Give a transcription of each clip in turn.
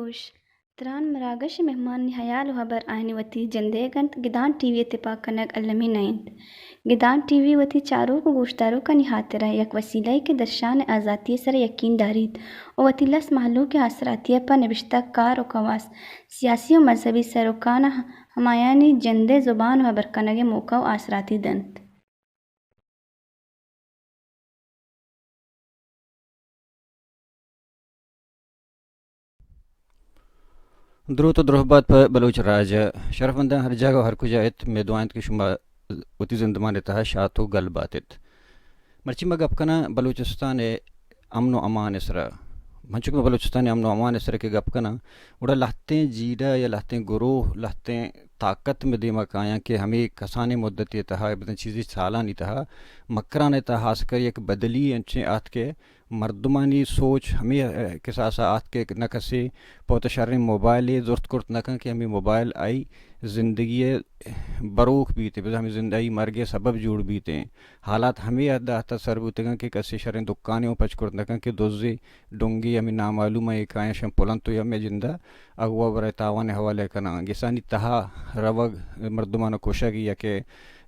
گوش تران مراغش مهمان حيال وهبر آهني وتي جنديگنت گدان ٹی وی اتفاق کنگ علمی نائند گدان ٹی وی وتی چارو کو گوشتارو کا نہاترہ یک وسیلہ کے درشان آزادی سر یقین دارید او وتی لس محلوں کے اثراتی پر نوشتہ کار و خواص سیاسی و مذہبی سروکان ہمایانی جندے زبان و برکنگ موقع و اثراتی دنت درود و درهبات پر بلوچ راج شرفندان ہر جگہ ہر کجایت میدوانت کی شما وتی زندمان تہا شاتو گل باتت مرچی مگپ کنا بلوچستان امن و امان اسرا منچک بلوچستان امن و امان اسرا کے گپ کنا اڑا لہتے جیڈا یا لہتے گروہ لہتے طاقت میں دیما کایا کہ ہمیں کسانے مدت یہ تہا بدن چیزی سالانی تہا مکرانے تہا خاص کر یک بدلی انچے آت کے مردمانی سوچ ہمیں کساسا آت کے نہ کسی پوت شرم موبائل زورت کرت نکن کہ ہمیں موبائل آئی زندگی بروک بیتے بس ہمیں زندگی مرگے سبب جوڑ بیتے حالات ہمیں ادا سر بوتے کہ کسی شرم دکانوں پچ کرت نکن کہ دوزی ڈونگی ہمیں نامعلوم ہے کائیں شم پلن تو ہمیں جندہ اغوا برائے تاوان حوالے کنا گسانی تہا روگ مردمانو کوشگ یا کہ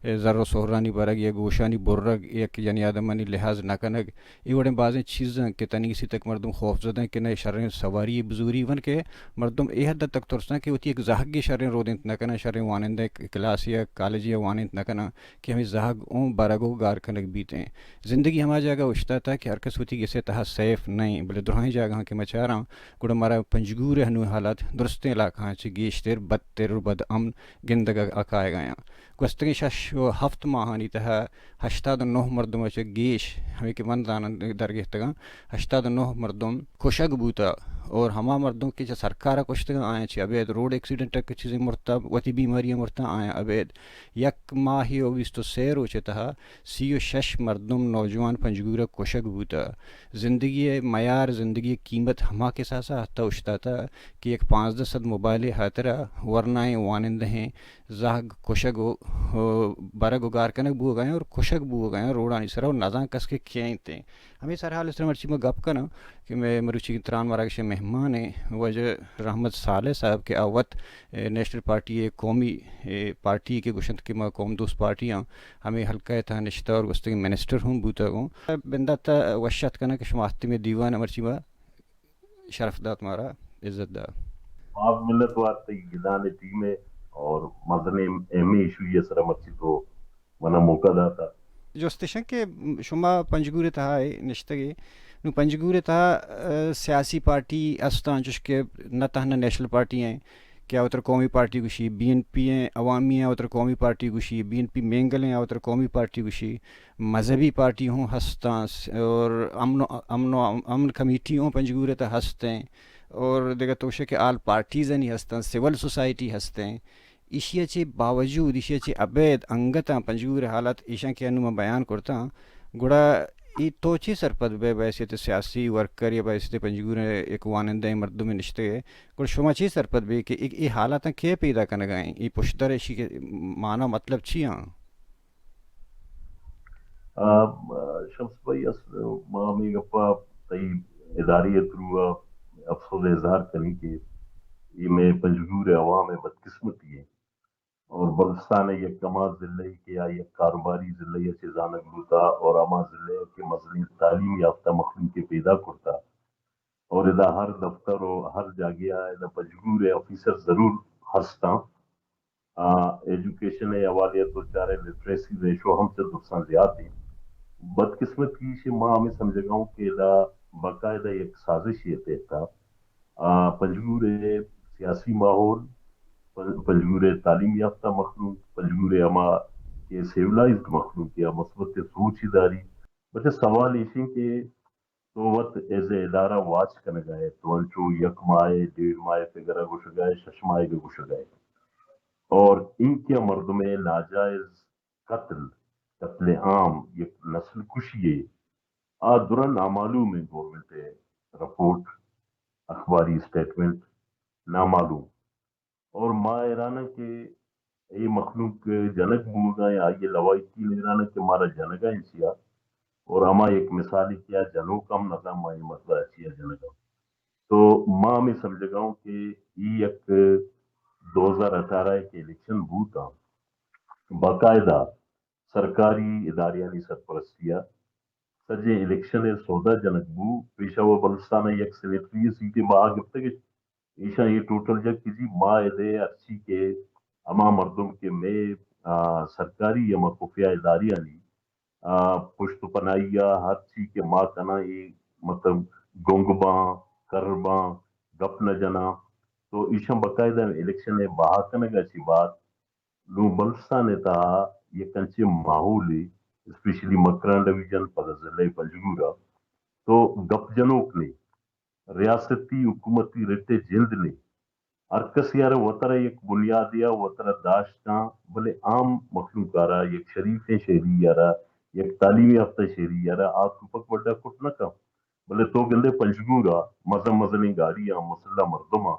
ذر و سہرانی برگ یا گوشانی برگ یک یعنی آدمانی لحاظ نہ کنگ یہ بڑے بعض چیزیں کہ تنی کسی تک مردم خوف زدہ کہ نئے شریں سواری بزوری ون کے مردم یہ حد تک ترسنا کہ ہوتی ایک زہگ شریں رودنت نہ کنا شریں وانند کلاس یا کالج یا وانند نہ کنا کہ ہمیں زہگ اون برگو گار کنگ بیتے ہیں زندگی ہمارا جگہ اشتا تھا کہ ہر کس ہوتی کسی تہا سیف نہیں بلے درہائیں جگہ کہ میں چاہ رہا ہوں گوڑا مارا پنجگور ہنو حالات درستیں علاقہ گیشتر بدتر و بد امن گندگ اکائے گیا گستگی شش و ہفت ماہانی تہا 89 مردم گیش ہمیں کہ من دان درگہ تگا 89 مردم خوشگ بوتا اور ہما مردوں کے سرکارہ کشتگا آئیں چی ابید روڈ ایکسیڈنٹ کی چیزیں مرتا وتی بیماریاں مرتا آئیں ابید یک ماہی و 23 روچے تہا 36 مردم نوجوان پنجگورہ کشگ بوتا زندگی معیار زندگی قیمت ہما کے ساسا حتی اشتا تھا کہ ایک 500 موبائل حاطرہ ورنائیں وانند ہیں زہگ کشگ برگ گار کنک بو گئے اور کشک بو گئے روڈانی سر اور نازاں کس کے کھیں تھے ہمیں سر حال اس طرح مرچی میں گپ کنا کہ میں مروچی تران مراکش مہمان ہیں وجہ رحمت صالح صاحب کے آوت نیشنل پارٹی قومی پارٹی کے گشنت کے قوم دوست پارٹیاں ہمیں حلقہ تھا نشتہ اور گستگی منسٹر ہوں بوتا ہوں بندہ تا وشت کنا کہ شماختی میں دیوان مرچی میں شرف دات مارا عزت دا آپ ملت واسطے گدان ٹیم اور مردن اہمی ایشو یہ سر مرچی تو منا موقع داتا جو استشن کہ شما پنجگور تہا نشتگی نو پنجگور تہا سیاسی پارٹی استان چش کے نہ تہنا نیشنل پارٹی ہیں کیا اتر قومی پارٹی گوشی بی این پی ہیں عوامی ہیں اتر قومی پارٹی گوشی بی این پی مینگل ہیں اتر قومی پارٹی گوشی مذہبی پارٹی ہوں ہستاں اور امن کمیٹی ہوں پنجگور تہا ہستیں اور دیکھا توشے کہ آل پارٹیز نہیں ہستاں سول سوسائٹی ہستیں ایشیا چی باوجود ایشیا چی ابید انگتا پنجگور حالت ایشان کے انو میں بیان کرتا گوڑا ای توچی سرپد بے بحیثیت سیاسی ورکر یا بحیثیت پنجگور ایک وانندہ مردوں میں نشتے گئے گوڑا شما چی سرپد بے کہ ای حالتا کیا پیدا کرنے گئیں ای پشتر ایشی کے معنی مطلب چی ہاں شمس بھائی مامی گپا تئی اداری ترو افسوس اظہار کریں کہ یہ میں پنجگور عوام بدقسمتی ہے اور بلستان یک کما ضلعی کے یا یک کاروباری ضلعی سے زانک بوتا اور اما ضلع کے مزنی تعلیم یافتہ مخلوق کے پیدا کرتا اور ادا ہر دفتر و ہر جاگیا ادا پنجگور آفیسر ضرور ہستا ایجوکیشن حوالے تو چارے لٹریسی ریشو ہم سے درساں زیادہ ہیں بدقسمت کی سے ماں ہمیں سمجھ گا ہوں کہ ادا باقاعدہ ایک سازش یہ تھا پنجگور سیاسی ماحول पंजूर तालीम याफ्ता मखलूक, पंजूर अमा के सिविलाइज्ड मखलूक या मस्बत सोच दारी बच्चे सवाल इसी के तो वत एज ए इदारा वाच करने गए तो अंचो यक माए डेढ़ माए फिगर गुश गए शशमाए के गुश गए और इनके मर्द में नाजायज कत्ल कत्ले आम ये नस्ल कुशी आ दुरन नामालूम है गवर्नमेंट रिपोर्ट अखबारी स्टेटमेंट नामालूम और माँ ईराना के ये मखलूक जनक मूगा या ये लवाइती ईराना के मारा जनगा इंसिया और अमा एक मिसाल किया जनो कम नजम माई मतलब अच्छी जनगा तो माँ में समझगाऊं कि ये एक 2018 के इलेक्शन बूता बाकायदा सरकारी इदारियानी सरपरस्तिया सजे इलेक्शन सौदा जनक बू पेशावर बलुस्तान एक सेनेटरी सीटें बाग ईशा ये टोटल जग किसी माँ दे अच्छी के अमा मर्दों के में सरकारी या खुफिया इदारियां नी पुश्त पनाइया हर चीज के माँ कना ये मतलब गोंगबा करबा गप न जना तो ईशा बकायदा इलेक्शन है बहाकन अच्छी बात लू बलुस्तान था ये कंचे माहौल स्पेशली मकरान डिवीजन पदजिले पंजगूरा तो गप जनोक ने रियासती हुकूमती रिटे जिल्द ने अरकस यार वतर एक बुनियादिया वतर दाश्ता भले आम मखलूकारा एक शरीफ शहरी यारा एक तालीमी याफ्ता शहरी यारा आप पक बड़ा कुछ न कम भले तो गंदे पंजगूरा मजम मजनी गाड़ियां मुसल्ला मर्दमा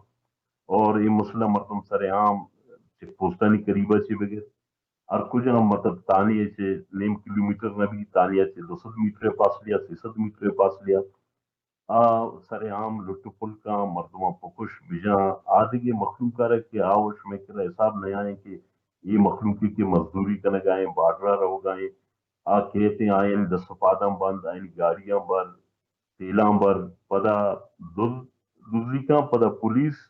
और ये मुसल्ला मर्दम सरे आम पोस्तानी करीबा से बगैर और कुछ मतलब तानिए से नेम किलोमीटर न भी तानिया से 200 मीटर पास लिया 300 मीटर पास लिया सरेआम लुटपुल का मर्दमा पुकुश बिजा आदि मखलूक के आवश में किला हिसाब नहीं आए कि ये मखलूकी की मजदूरी कर गाए बाडरा रहो गाए आ कहते आए दस पादम बंद आइन गाड़ियां बर तेला बर पदा दूसरी का पदा पुलिस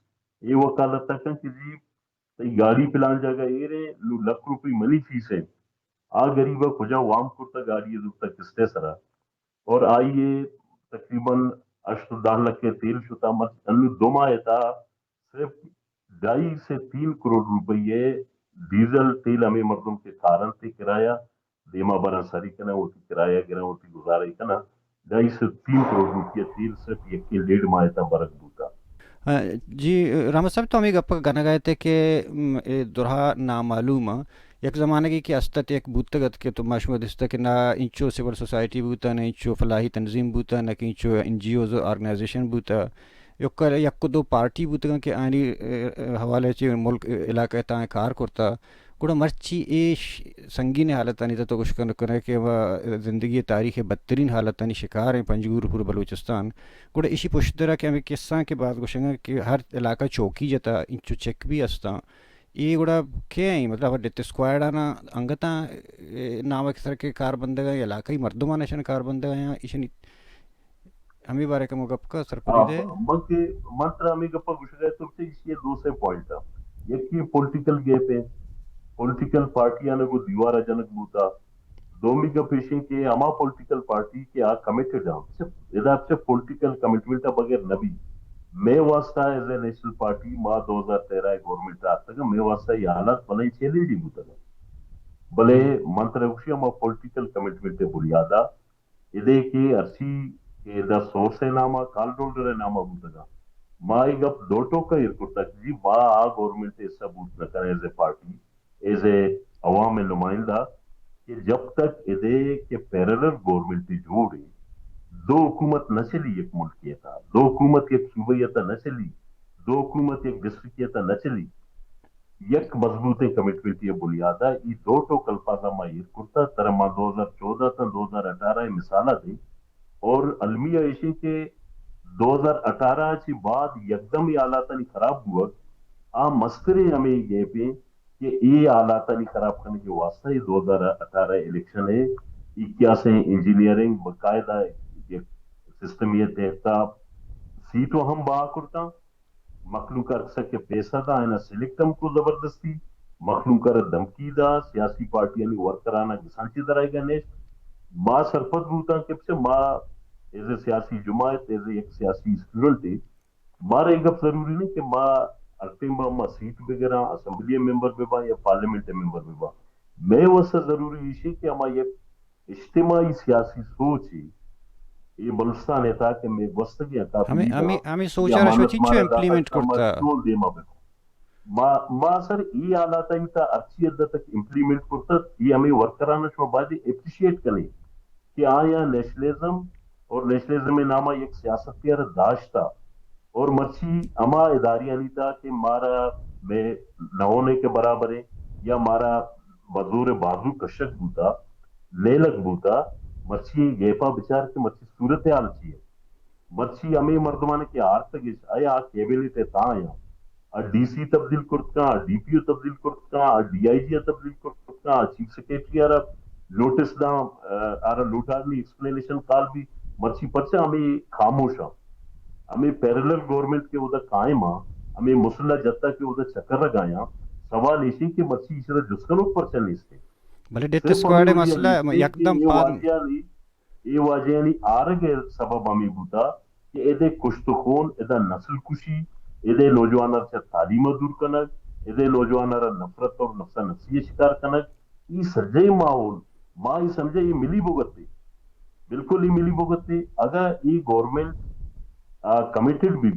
ये वकालत तक कि जी तई गाड़ी पिलान जगह ये रे लाख रुपये मनी फीस है आ गरीबा खुजा वाम कुर्ता गाड़ी तक किस्ते सरा और आइए तकरीबन 8-10 लाख के तेल शुता मत अन्नु दोमा था सिर्फ 2.5 से 3 करोड़ रुपये डीजल तेल हमें मर्दों के कारण से किराया देमा बरा सारी कना होती किराया गिरा होती गुजारे कना 2.5 से 3 करोड़ रुपये तेल सिर्फ एक के 1.5 माह था बरक बूता जी रामा साहब तो हम गप्पा गाना गए थे कि दुरहा नामालूम एक ज़माने की अस्तात एक बूतगत के तो मशहूर दिसता कि ना इंचो सिविल सोसाइटी बूता ना इंचो फलाही तंजीम बूता ना कि इंचो NGOs ऑर्गेनाइजेशन बूता योक्कर यक्को दो पार्टी बूतगा के आनी हवाले चे मुल्क इलाके ता कार करता कुड़ा मर्ची संगीन हालत नहीं तो कुछ करने के वह ज़िंदगी तारीख़ बदतरीन हालत नहीं शिकार हैं पंजगूर पूरे बलूचिस्तान कुड़ा इसी पुश्तरा के हमें किस्सा के बाद कुछ कि हर इलाका चौकी जता इंचो चेक भी अस्ता ये गुड़ा क्या है मतलब डेट स्क्वाड आना अंगता नाम एक तरह के कार बंदे गए इलाका ही मर्दुमा नशन कार बंदे गए यहाँ इशनी हमें बारे का मुगप का सरपरी दे मग मंत्र हमें गप्पा घुस गए तो ये दो से पॉइंट था एक की पॉलिटिकल गैप है पॉलिटिकल पार्टियां ने वो दीवार जनक बूता दोमी का पेशिंग के अमा पॉलिटिकल पार्टी के आ कमिटेड हम सिर्फ इधर से पॉलिटिकल कमिटमेंट बगैर नबी मैं वास्ता एज ए नेशनल पार्टी माँ 2013 गवर्नमेंट आज तक मैं वास्ता ये हालात भले चेले दी बूता भले मंत्र अमा पॉलिटिकल कमिटमेंट बुनियादा इधे के अर्सी के द सोर्स है नामा काल डोल्डर है नामा बूता माँ एक अब दोटो का इरकुटा जी माँ आ गवर्नमेंट ऐसा बूत न करे as a party as a अवाम नुमाइंदा कि जब तक इधे के पैरेलल गवर्नमेंट जोड़े दो हुकूमत न चली एक मुल्क था दो हुकूमत एक सूबैयता न चली दो हुकूमत एक डिस्ट्रिक्ट न चली एक मजबूत कमिटमेंट ये बुनियादा ये दो टो कल्पाजा ये कुर्ता तरमा 2014 तक 2018 मिसाला थी और अलमिया इसी के 2018 के बाद एकदम ये हालात नहीं खराब हुआ आ मस्करे हमें ये पे कि ये हालात नहीं खराब करने के वास्ते ही 2018 इलेक्शन है इक्यासी इंजीनियरिंग बाकायदा सिस्टम ये तहता सीटों हम बा करता मखलूक के पैसा था है ना सिलेक्टम को जबरदस्ती मखलूक धमकी दा सियासी पार्टियां वर्कराना सांची दराएगा नेक्स्ट माँ सरपत बूता के से माँ एज ए सियासी जमायत एज ए एक सियासी स्टूडेंट है मारे एक जरूरी नहीं कि माँ अक्टिंबा अम्मा सीट वगैरह असेंबली मेंबर बेबा या पार्लियामेंट मेंबर बेबा मैं वैसा जरूरी इशे कि अमा ये इज्तिमाई सियासी सोच ही ये बलुस्तान है था कि मैं वस्तगी আমি अकाबली আমি दा আমি ये সোচারা अमानत সচিচ্ছ मारा दा ইমপ্লিমেন্ট अमा করতা चोल दे मा ma सर ये आला था अच्छी हद तक इम्प्लीमेंट करता ये हमें वर्कराना शो बाद अप्रिशिएट करें कि आया नेशनलिज्म और नेशनलिज्म में नामा एक सियासत दाश्ता और मर्ची अमा इदारी नहीं था कि मारा में न होने के बराबर है या मारा मजदूर बाजू कशक बूता लेलक बूता मर्ची गेपा विचार के मर्ची सूरत हाल चाहिए मर्ची हमें मर्दमान के आर तक आया कैबिनेट आया डीसी तब्दील करता डीपीओ तब्दील करता डीआईजी तब्दील करता चीफ सेक्रेटरी आरा नोटिस दा आरा लूटारनी एक्सप्लेनेशन काल भी मर्ची पर्चा हमें खामोश हमें पैरेलल गवर्नमेंट के उधर कायम हमें मुसल्ला जत्ता के उधर चक्कर लगाया सवाल इसी के मर्ची इस जुस्कनों पर चलने से भले डेथ सिर्फ स्क्वाड हमें मसला कि एकदम पाद ये वाजियानी आरगे सबब हमें बूता कि एदे कुश्तखोन एदा नस्ल कुशी एदे नौजवान से तालीम दूर कनक एदे नौजवान नफरत और नफसा नफसी शिकार कनक ये सजे माहौल माँ ये समझे ये मिली भुगत बिल्कुल ही मिली भुगत अगर ये गवर्नमेंट कमिटेड भी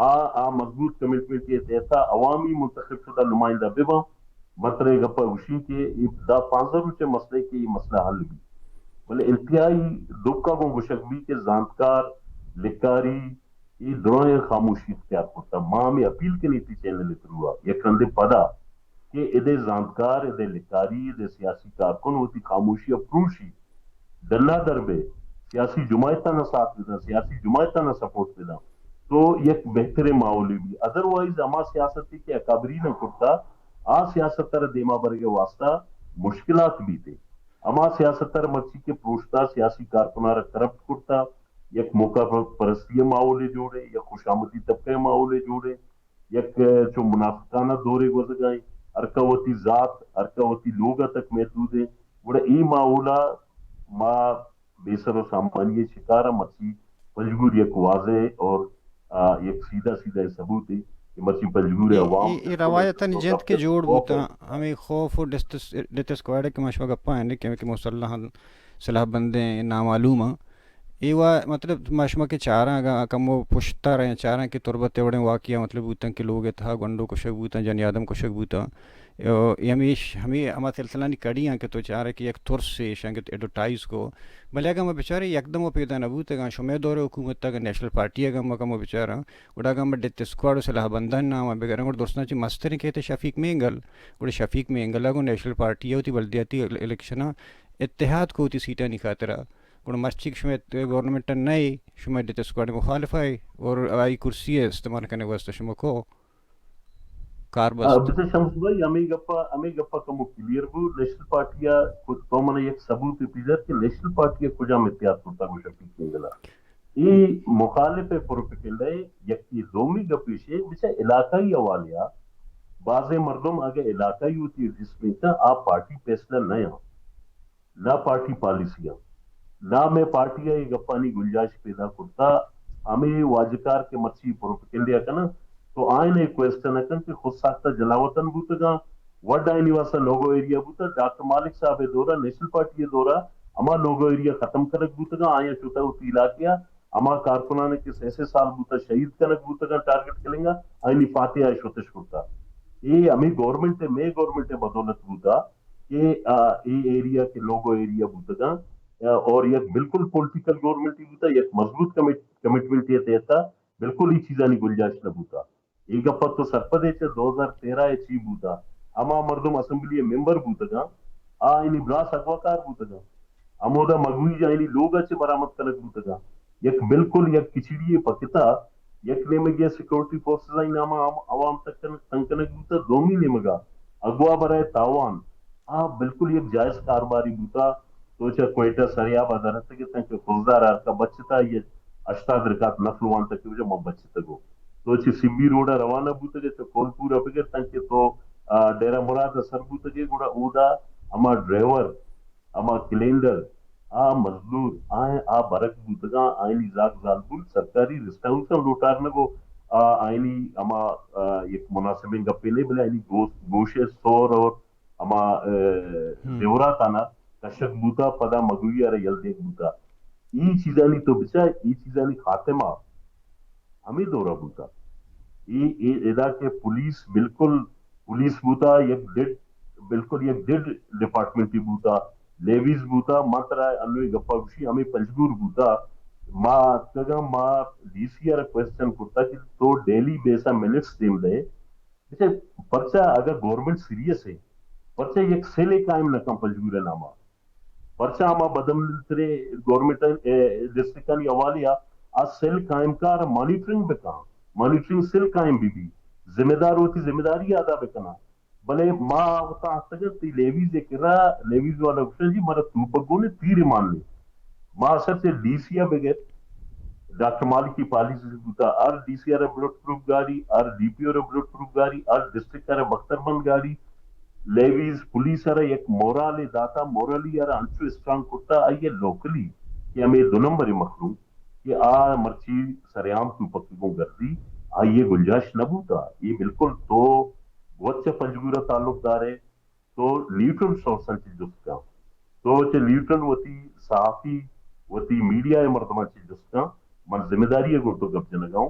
आ मजबूत कमिटमेंट के तहत अवामी मुंतखब शुदा नुमाइंदा बेबा मतरे गप्पा उशी के दा पांचर के मसले के ये मसला हल भी बोले इंतहाई दुक्का को गुशक भी के जानकार लिकारी ये दोनों खामोशी इख्तियार करता माँ में अपील के नीति चैनल हुआ ये कंधे पदा कि इधे जानकार इधे लिकारी इधे सियासी कारकुन होती खामोशी अप्रूशी दन्ना दरबे सियासी जुमायता ना साथ देना सियासी जुमायता ना सपोर्ट देना तो एक बेहतर माहौल भी अदरवाइज अमा सियासती के अकाबरी न करता आ सियासतर देमा बरगे वास्ता मुश्किलात भी थे अमा सियासतर मर्ची के प्रोश्ता सियासी कारकुनार करप्ट करता एक मौका परस्तीय माहौल जोड़े या खुशामदी तबके माहौल जोड़े एक जो मुनाफिकाना दौरे गुजर अर्कावती जात अर्कावती लोग तक महदूद है बड़ा ई माहौला मा बेसर सामान्य शिकार मर्ची पंजगुर एक वाजे और एक सीधा सीधा सबूत है कि मर्ची पंजगुर अवाम ये रवायतन जंत के जोड़ बूता हमें खौफ और डेथ स्क्वाड के मशवा गप्पा है कि मुसल्लह सलाह बंदे नामालूम एवा मतलब मशमा के चारा कम वो पुश्ता रहे चारा के तुरबत एवड़े वाकिया मतलब बूता के लोग था गंडो कुशक बूता जन यादम कुशक बूता हमें हमारा सिलसिला नहीं कड़ी हैं कि तो चाह रहे कि एक तुर्स से शंक एडवर्टाइज को भले हम बेचारे एकदम वो पैदा न बूते शुमे दौरे हुकूमत तक नेशनल पार्टी गम कम बेचारा उड़ा गम डेथ स्क्वाड सलाह बंधन नाम बेगर दोस्तों ची मस्तर कहते शफीक मेंगल उड़े शफीक मेंगल को नेशनल पार्टी होती बल्दियाती इलेक्शन इत्तेहाद को होती सीटें नहीं खातरा गुण मस्जिद शुमे गवर्नमेंट नई शुमे डेथ स्क्वाड मुखालिफ है और आई कुर्सी है इस्तेमाल करने वास्ते शुमे को कार बस बिसे शम्स भाई हमें गप्पा कमो क्लियर बु नेशनल पार्टिया कुछ तो मने एक सबूत पिजर के नेशनल पार्टिया कुजा में त्याग करता को शफीक केंगला ई मुखालिफ प्रोपेगेंडा यकी दोमी गपिशे बिसे इलाकाई हवालिया बाजे मर्दम आगे इलाकाई होती जिसमें का आप पार्टी फैसला नया ना पार्टी पॉलिसियां ना में पार्टियां ये गप्पानी गुंजाइश पैदा करता हमें वाजिकार के मर्ची प्रोपेगेंडा का ना तो आयने क्वेश्चन अकन कि खुद साख्ता जलावतन बूतगा वड आय निवासा लोगो एरिया बूता डॉक्टर मालिक साहब दौरा नेशनल पार्टी दौरा अमा लोगो एरिया खत्म करक बूतगा आया चुता उती इलाकिया अमा कारकुनाने के ऐसे साल बूता शहीद कनक बूतगा टारगेट करेंगा आयनी पाते आय शोतश करता ये हमें गवर्नमेंट बदौलत बूता कि ये एरिया के लोगो एरिया बूतगा और ये बिल्कुल पॉलिटिकल गवर्नमेंट बूता एक मजबूत कमिटमेंट ये देता बिल्कुल ही चीजा नहीं गुंजाइश न बूता ಈಗ ಪತ್ತು ಸರ್ಪದೇಶ 2013 ಚೀ ಬೂತ ಅಮಾ ಮರ್ದಮ್ ಅಸೆಂಬ್ಲಿ ಮೆಂಬರ್ ಬೂತಗ ಆ ಇನಿ ಬ್ಲಾಸ್ ಅಗ್ವಾಕಾರ ಬೂತಗ अमोदा मगवी जाइनी लोग अच्छे बरामद कनक बूतगा एक बिल्कुल एक किचड़ी पकिता एक ने में सिक्योरिटी फोर्सेस आई नामा आवाम तक संकनक बूता दोमी ने मगा अगवा बराए तावान आ बिल्कुल एक जायज कारोबारी बूता तो चा क्वेटा सरिया बाजारत के तंक फौजदार का बचता ये अष्टादरकात नफलवान तक जो म बचता गो तो सिम्बी रोड रवाना बूतगे तो कोलपुर अबगे तंके तो डेरा मुराद सर बूतगे गुड़ा ऊदा अमा ड्राइवर अमा कैलेंडर आ मजदूर आए आ बरक बूतगा आईनी जाग जालबुल सरकारी रेस्ट हाउस लोटार नगो आईनी अमा एक मुनासिबें गप्पे नहीं बोले आईनी गोशे सोर और अमा देवरा ताना कशक बूता पदा मगुई अरे यल्देक बूता ई चीजानी तो बिचा ई चीजानी खातेमा हमें दौरा बूता ये एदा के पुलिस बिल्कुल पुलिस बूता एक डेड बिल्कुल एक डेड डिपार्टमेंट बूता लेवीज बूता मात्रा अन्वे गप्पा गुशी हमें पंचगूर बूता मा तगा मा डीसीआर क्वेश्चन कुत्ता कि तो daily Besa minutes them they जैसे पर्चा अगर गवर्नमेंट सीरियस है पर्चा एक सेले कायम न कम पंचगूर नामा पर्चा आमा बदमतरे गवर्नमेंट डिस्ट्रिक्ट अवालिया आज सेल कायम कार मॉनिटरिंग पे कहा मॉनिटरिंग सेल कायम भी जिम्मेदार होती जिम्मेदारी अदा पे करना भले माँ होता हस्तगत ती लेवीज एक लेवीज वाला जी मरा तू पगो ने तीर मान ले माँ असर से डीसीआ बगैर डॉक्टर मालिक की पॉलिसी बूता आर डीसीआर बुलेट प्रूफ गाड़ी आर डीपीओ बुलेट प्रूफ गाड़ी आर डिस्ट्रिक्ट बख्तरबंद गाड़ी लेवीज पुलिस एक मोराले दाता मोरली अंचु स्ट्रांग कुत्ता आइए लोकली कि हमें दो नंबर मखलूम कि आ मर्ची सरेआम तू पक्की गर्दी आ ये गुंजाइश न बूता ये बिल्कुल तो वच्च पंजगूरा ताल्लुकदार है तो न्यूट्रल सोर्सन चीज उसका तो न्यूट्रल वती सहाफी वती मीडिया है मर्दमा चीज उसका मन जिम्मेदारी है गोटो कब्जे लगाऊं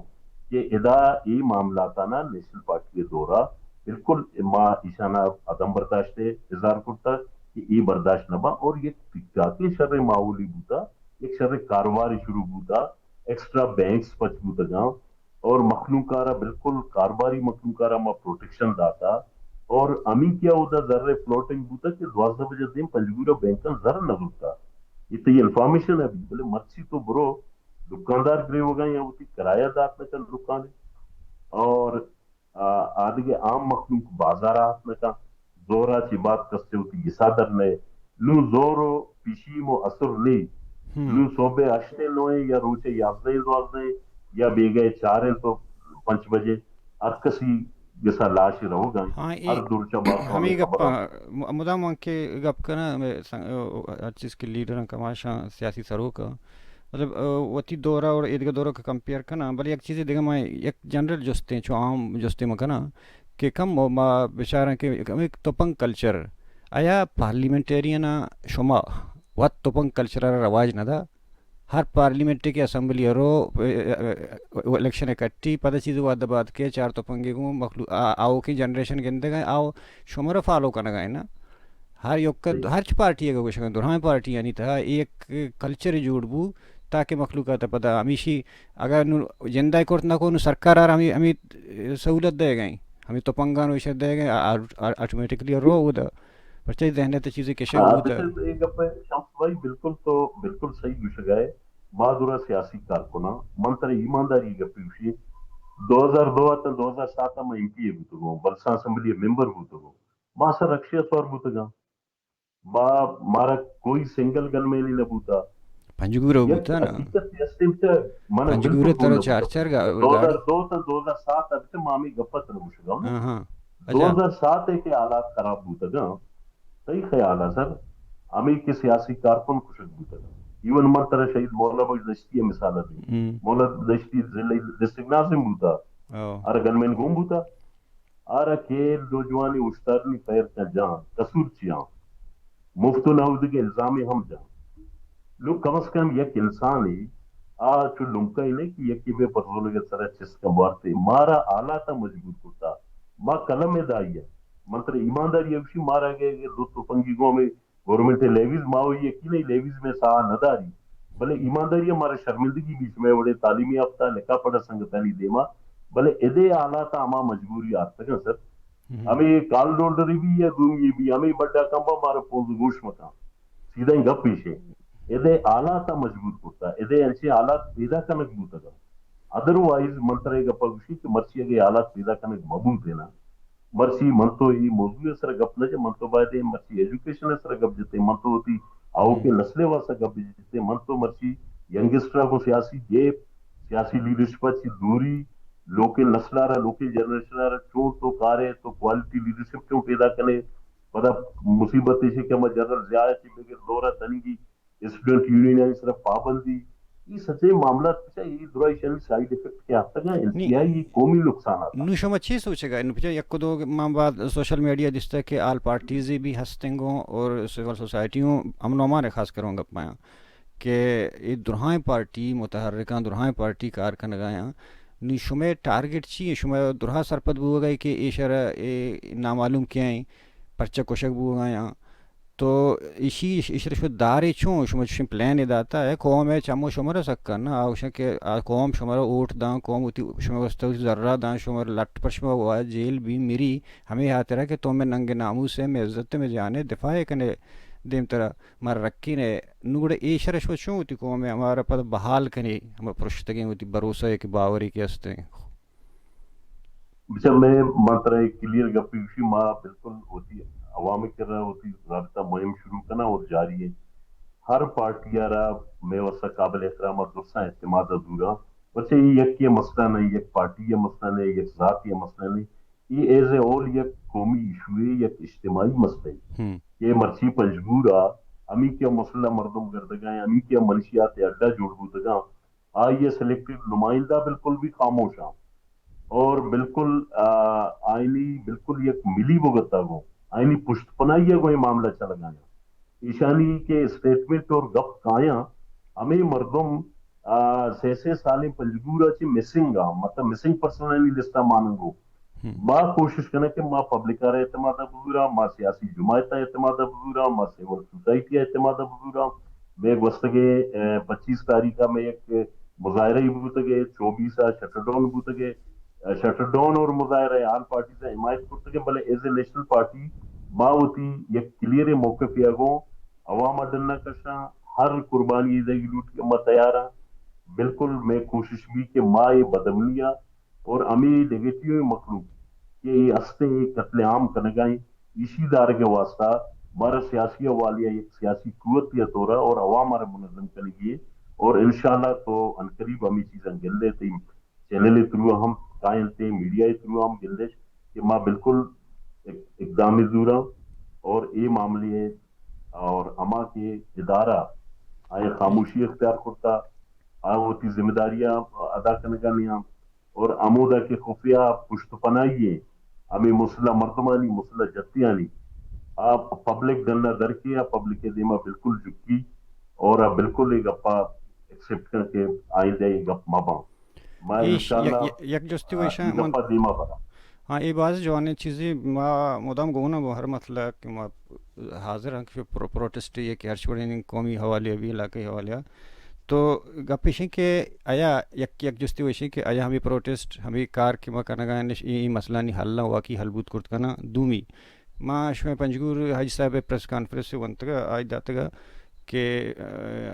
कि इदा ये मामला था ना नेशनल पार्टी के दौरा बिल्कुल माँ ईशाना अदम बर्दाश्त इजहार करता कि ये बर्दाश्त न बा और ये जाती शर्र मामूली बूता एक शर्र कारोबार शुरू बूता एक्स्ट्रा बैंक्स पच बूता गांव और मखलूकारा बिल्कुल कारोबारी मखलूकारा माँ प्रोटेक्शन दाता और अमी क्या होता जर्रे फ्लोटिंग बूता कि 12 बजे दिन पंजगूरा बैंक जर न बूता ये तो ये इन्फॉर्मेशन है अभी बोले मर्ची तो ब्रो दुकानदार ग्रे हो गए या होती किरायादार न चल दुकान और आदि आम मखलूक बाजार हाथ में का जोरा ची बात कसते होती सादर ने लू जोरो पिशीमो असर ली लू सोबे अश्ने नोए या रोचे याबदे द्वारदे या बेगे चारे तो 5 बजे अरकसी जैसा लाश रहोगा हाँ हर दूरचा बात हमें गप्पा मुदाम के गप करना हर चीज़ के लीडर कमाशा सियासी सरों का मतलब वती दौरा और ईदगा दौरा का कंपेयर करना भले एक चीज़ देखा मैं एक जनरल जोस्ते जो आम जोस्ते में करना कि कम बेचारा के एक तोपंग कल्चर आया पार्लियामेंटेरियन शुमा वत तोपंग कल्चर रवाज न था हर पार्लियामेंट्री की असम्बली रो इलेक्शन कट्टी पता चीज़ वाद बात के 4 तोपंगे को मखलू आओ की जनरेशन के अंदर गए आओ शुमारा फॉलो करना गए ना हर योग हर पार्टी है कुछ दुरान पार्टी यानी था एक कल्चर जोड़बू ताकि मखलूक़ात पता हमेशी अगर जिंदा कोर्ट ना को सरकार आर हमें हमें सहूलत दे गई हमें तो पंगा विषय दे गए ऑटोमेटिकली रो उधर बच्चे दहने तो चीज़ें कैसे उधर एक भाई बिल्कुल सही विषय गए बहादुर सियासी कारकुना मंत्र ईमानदारी गपी विषय 2002 तो 2007 में एमपी बुतगो बलसा असेंबली मेंबर बुतगो मासा रक्षिया सौर बुतगा बा मारा कोई सिंगल गन में नहीं नबूता पंजगूरो बुता ना पंजगूरो तरह 4 2002 तो 2007 अब से मामी गप्पत न मुशगा हां 2007 के हालात खराब बुतगा सही ख्याल है सर हमें के सियासी कारकुन कुछ बुतगा इवन मरतरा शहीद मौला बख्श दश्ती मिसाल दी मौला दश्ती जिले डिस्ट्रिक्ट नाजिम बुता अरे गनमैन घूम बुता अरे के नौजवानी उश्तारनी पैर का जान कसूर चिया मुफ्त नहुद के इल्जाम हम जान लोग कम से कम एक इंसान ही आज जो लुमका ही नहीं कि यकी बे परजोल के तरह चिस्का बारते मारा आला था मजबूर करता माँ कलम में दाई है मंत्र ईमानदारी अवशी मारा गए दो तो पंगीगों में गवर्नमेंट लेवीज माओ ये की नहीं लेवीज में सा नदारी भले ईमानदारी हमारे शर्मिंदगी बीच में बड़े तालीमी याफ्ता लिखा पढ़ा संगतानी देमा भले इदे आला था हमारा मजबूरी आ सके सर हमें काल डोल्डरी भी है दूंगी भी हमें बड़ा कंबा मारे पोज गोश मका सीधा ही गप पीछे इदे आला था मजबूर करता इदे ऐसे आलात पैदा कनक बूतगा अदरवाइज मंत्र गप विषय कि मर्ची के आलात पैदा कनक मबूत है ना मर्सी मनतो ही मौजूद सर गप न मनतो बादे मर्सी एजुकेशन सर गप जते मनतो होती आओ के नस्ले वासा गप जते मनतो मर्सी यंगस्टर को सियासी लीडरशिप की दूरी लोके नस्लारा लोके जनरेशन चोट तो कारे तो क्वालिटी लीडरशिप क्यों पैदा करे पता मुसीबत से कि हम जनरल जिया की बगैर दौरा तनी की स्टूडेंट यूनियन सिर्फ पाबंदी یہ سچے معاملات یہ درائی شان سائڈ افیکٹ کے حد تک نہیں انتہائی یہ قومی نقصانات نو شما چی سوچے گا ان پچھے یک دو ماں بعد سوشل میڈیا دستا ہے کہ آل پارٹیزی بھی ہستنگوں اور سول سوسائٹیوں امن و امان خاص کروں گا پایا کہ یہ درہائیں پارٹی متحرکاں درہائیں پارٹی کارکن گایاں نی شمے ٹارگٹ چی شمے درہا سرپد بو گئی کہ اے شرح اے نامعلوم کیا ہیں پرچہ کشک بو گایاں تو اسی اشر شو دارے چوں شما شم پلان اداتا ہے قوم ہے چمو شمارا سکا نا آوشن کہ قوم شمارا اوٹ دان قوم ہوتی شما وسط ذرہ دان شمار لٹ پر شما ہوا جیل بھی میری ہمیں ہاتھ رہا کہ تو میں ننگ ناموس ہے میں عزت میں جانے دفاع کنے دیم طرح مار رکھی نے نوڑے اے شرش و چوں ہوتی قوم ہے ہمارا پتہ بحال کنے ہم پرشتگیں ہوتی بھروسہ ہے کہ باوری کے ہستے ہیں. جب میں ماترا کلیئر گپی وشی ماں بالکل ہوتی عوام کر رہا ہوتی رابطہ مہم شروع کرنا اور جاری ہے ہر پارٹی آرا میں وسا قابل احترام اور دوسرا اعتماد ادھورا بچے یہ یک مسئلہ نہیں یک پارٹی یہ مسئلہ نہیں یک ذات یہ مسئلہ نہیں یہ ایز اے اول یک قومی ایشو ہے یک اجتماعی مسئلہ ہے یہ مرچی پنجگورا امی کیا مسئلہ مردم گردگاہیں امی کیا منشیات اڈا جوڑ بودگاں آئیے سلیکٹڈ نمائندہ بالکل بھی خاموش ہیں اور بالکل آئینی بالکل یک ملی بگتا گو آئینی پشت پنائی گو یہ معاملہ چل گایا ایشانی کے اسٹیٹمنٹ اور گپ کایا ہمیں مردم سے سالیں پنجگورا چی مسنگ مطلب مسنگ پرسنلی لسٹا ماننگو ماں کوشش کرنا کہ ماں پبلکار اعتماد بزورا ماں سیاسی جماعت اعتماد بزورا ماں سیول سوسائٹی اعتماد بزورا میں گوستگے 25 تاریخ میں ایک مظاہرہ ہی بوتگے 24 شٹر ڈاؤن بوتگے شٹر ڈاؤن اور مظاہرہ آل پارٹی سے حمایت کرتے بلے ایز اے نیشنل پارٹی ماں ہوتی یک کلیئر موقف یا گو عوام ڈننا کشاں ہر قربانی دگی لوٹ کے ماں تیارا بالکل میں کوشش بھی کہ ماں یہ بدمنیا اور امی نگیٹیو مخلوق کہ یہ ہستے قتل عام کنگائیں اسی دار کے واسطہ ہمارا سیاسی والیہ ایک سیاسی قوت یا طورا اور عوام ہمارا منظم کرنے گی اور انشاءاللہ تو انقریب ہمیں چیزیں گل لیتے چینل تھرو ہم قائل تھے میڈیا تھرو ہم گل کہ ماں بالکل اقدام زورا اور یہ معاملے اور اما کے ادارہ آئے خاموشی اختیار کرتا ہوتی ذمہ داریاں ادا کرنے کا نیا اور آمودہ کے خفیہ پشت پناہیے ہمیں مسلح مردمانی مسلح جتیانی آپ پبلک ڈننا در کے پبلک دیما بالکل جھکی اور بالکل ایک گپا ایکسپٹ کر کے آئندہ یہ گپ مابا میں انشاءاللہ یک جستی ویشا یہ گپا دیما برا ہاں یہ بعض جوانے چیزیں ما مدام گونا گو ہر مسئلہ کہ ما حاضر ہیں کہ پروٹسٹ یہ کہ ہر چھوڑیں قومی حوالے بھی علاقائی حوالے تو گپیشیں کہ آیا یک جستی ویشیں کہ آیا ہمیں پروٹسٹ ہمیں کار کی ما کرنا گا یہ مسئلہ نہیں حل نہ ہوا کہ حل بود کرت کنا دومی ما شویں پنجگور حاج صاحب پریس کانفرنس سے ونتگا آج داتگا کہ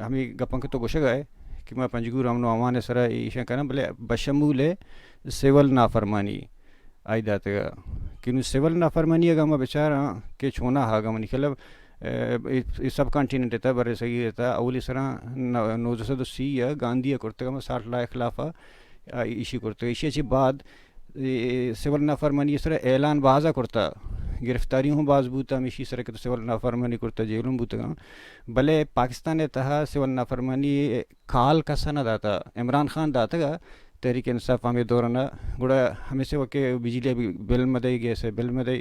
ہمیں گپن کے تو گوشہ گئے کہ ما پنجگور امن و امان سرا ایشاں کنا بلے بشمول سیول نافرمانی آئی داتگا کہ سیول نافرمانی اگا ما بیچارا کہ چھونا ہاگا منی کلب سب کانٹیننٹ رہتا برے صحیح رہتا اولی سرا 1980 گاندھی کرتے گا 60 لاکھ خلافہ ایشی کرتے ایشی اچھی بعد سیول نافرمانی اس طرح اعلان بازا کرتا گرفتاری ہوں باز بوتا میشی سر کے تو سیول نافرمانی کرتا جیلوں بوتا گا بلے پاکستان تہا سیول نافرمانی کال کا سنہ داتا عمران خان داتا گا تحریک انصاف ہمیں دورنا گوڑا ہمیں سے وقت بجلی بل مدئی گیس بل مدئی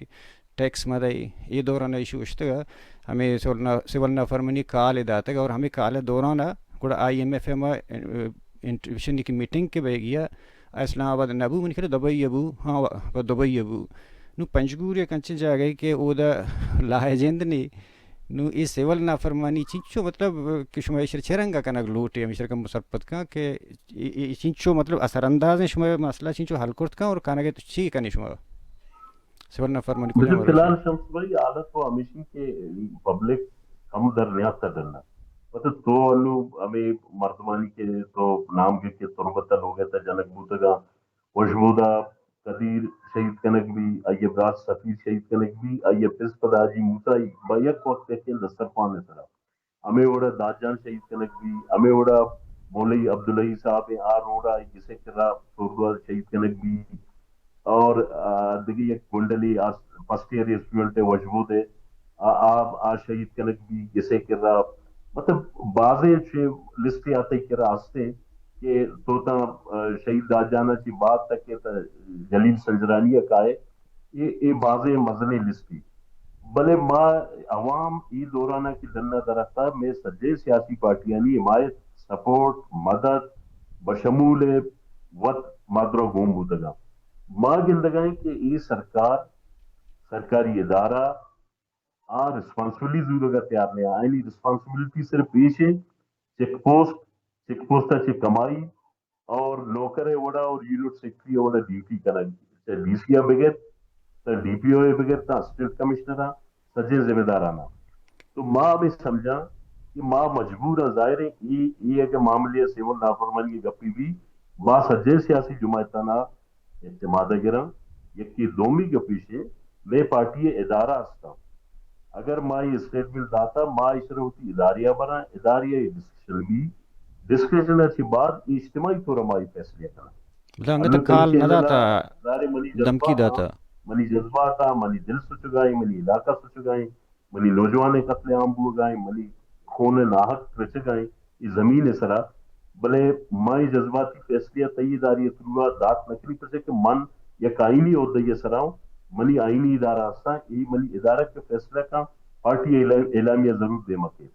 ٹیکس مدئی یہ دورانہ ایشو اشتگا ہمیں سیول نافرمانی کال داتا گا اور ہمیں کال دورانہ گوڑا آئی ایم ایف ایم انٹریبیوشن کی میٹنگ کے بہ گیا اسلام آباد نبو من کھلے دبئی ابو ہاں دبئی ابو نو پنجگور ایک انچے جا گئی کہ او دا لاہ جند نہیں نو یہ سیول نافرمانی چنچو مطلب کہ شما اشر چھرنگا کنک لوٹے ہمیشہ کا مسرپت کا کہ چنچو مطلب اثر انداز ہیں شما مسئلہ چنچو حل کرت کا اور کانگے تو چی کنی شما سیول نافرمانی کو مجھے فی الحال شمس بھائی عادت کو ہمیشہ کے پبلک ہم در نیاز کا ڈرنا مطلب تو انو ہمیں مردمانی کے تو نام کے تربت ہو گیا تھا جنک بوتگا وشبودا قدیر شہید کنک بھی آئیے براس سفیر شہید کنک بھی آئیے پس پداجی موسیٰ بیک وقت کے دستر پانے سرا ہمیں اوڑا داجان شہید کنک بھی ہمیں اوڑا مولئی عبداللہی صاحب آر اوڑا جسے کرا سوردوال شہید کنک بھی اور دیکھیے ایک کنڈلی فرسٹ ایئر اسٹوڈنٹ ہے وجبود ہے آپ شہید کنک بھی جسے کر رہا मतलब बाजे लिस्ट आते के रास्ते के तोता शहीद दाजाना की बात तक के जलील संजरानिया का है ये बाजे मजले लिस्टी भले माँ अवाम ई दौराना की दन्ना दरख्ता में सज्जे सियासी पार्टियां नी हिमायत सपोर्ट मदद बशमूल वत मादरो गोम बुदगा माँ गिंदगाएं कि ई सरकार सरकारी इदारा रिस्पॉन्सिबिलिटी तैयार नहीं आयनी रिस्पॉन्सिबिलिटी सिर्फ पीछे चेक पोस्ट अच्छी कमाई और नौकर वड़ा और यूनिट सेक्रेटरी वड़ा ड्यूटी करा डीसीआ बगैर तो डीपीओ बगैर तो असिस्टेंट कमिश्नर सज्जे जिम्मेदार आना तो माँ भी समझा कि माँ मजबूर है जाहिर है ये है कि मामले सिविल नाफरमानी की गप्पी भी माँ सज्जे सियासी जुमायताना इत्तेमाद गिरा यकी दोमी के पीछे मैं पार्टी इदारा हस्ता अगर माँ ये स्टेटमेंट दाता माँ इसर होती इदारिया बना इदारिया डिस्कशन भी डिस्कशन अच्छी बात इज्तिमाई तौर माँ फैसले करना मतलब अन्य काल तरीके न दाता दारे धमकी दाता मनी जज्बा था मनी दिल सुचुगाई मनी इलाका सुचुगाई मनी नौजवान कत्ले आम बुगाई मनी खून नाहक रचगाई ये जमीन सरा भले माई जज्बाती फैसलिया तयदारी तुरुआ दात नकली पर कि मन या आईनी और ये सराओ मनी आईनी इदारा हस्ता ये मनी इदारा के फैसला का पार्टी एलामिया जरूर दे मके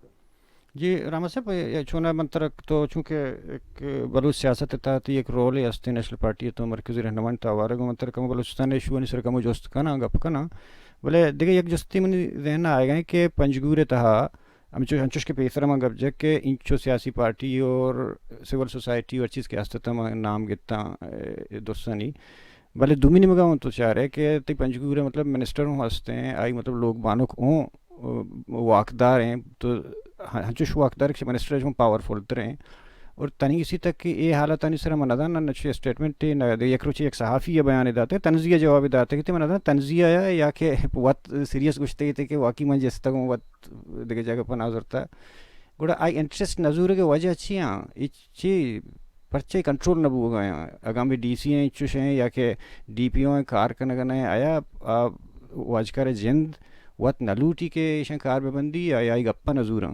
जी रामा साहब ये चुना मंत्रक तो चूँकि एक बलूच सियासत तहत एक रोल है हस्ती नेशनल पार्टी तो मरकजी रहनुमान तावारग मंत्रक में बलूचिस्तान इशू नहीं सर कम जोस्त कना गप कना बोले देखिए एक जस्ती मनी रहना आएगा कि पंजगूर तहा हम जो अंचुश के पेसर में गप जग के इंचो सियासी पार्टी और सिविल सोसाइटी और चीज़ के हस्तता में नाम गिता दोस्तनी भले दुमिनी में गाँव तो चाह रहे कि ती पंजगूर मतलब मिनिस्टर हूँ हंसते हैं आई मतलब लोग बानुक हों वाकदार हैं तो हंचुश वाकदार के मिनिस्टर जो पावरफुल तरह और तनी इसी तक कि ये हालत तनी सर मनदा न नचे स्टेटमेंट एक रुचि एक सहाफ़ी ये बयान दाते तंजिया जवाब दाते कि मनदा तंजिया या कि वत सीरियस गुश्ते थे कि वाकई में जिस तक वत देखे जगह पर नजरता गुड़ा आई इंटरेस्ट नजूर के वजह अच्छी इच्छी पर्चे कंट्रोल न बू गए आगामी डीसी हैं इच्छुश हैं या कि डीपीओ हैं कार करने आया वाजकार जिंद वत नलूटी के कार बंदी या गप्पा नजूर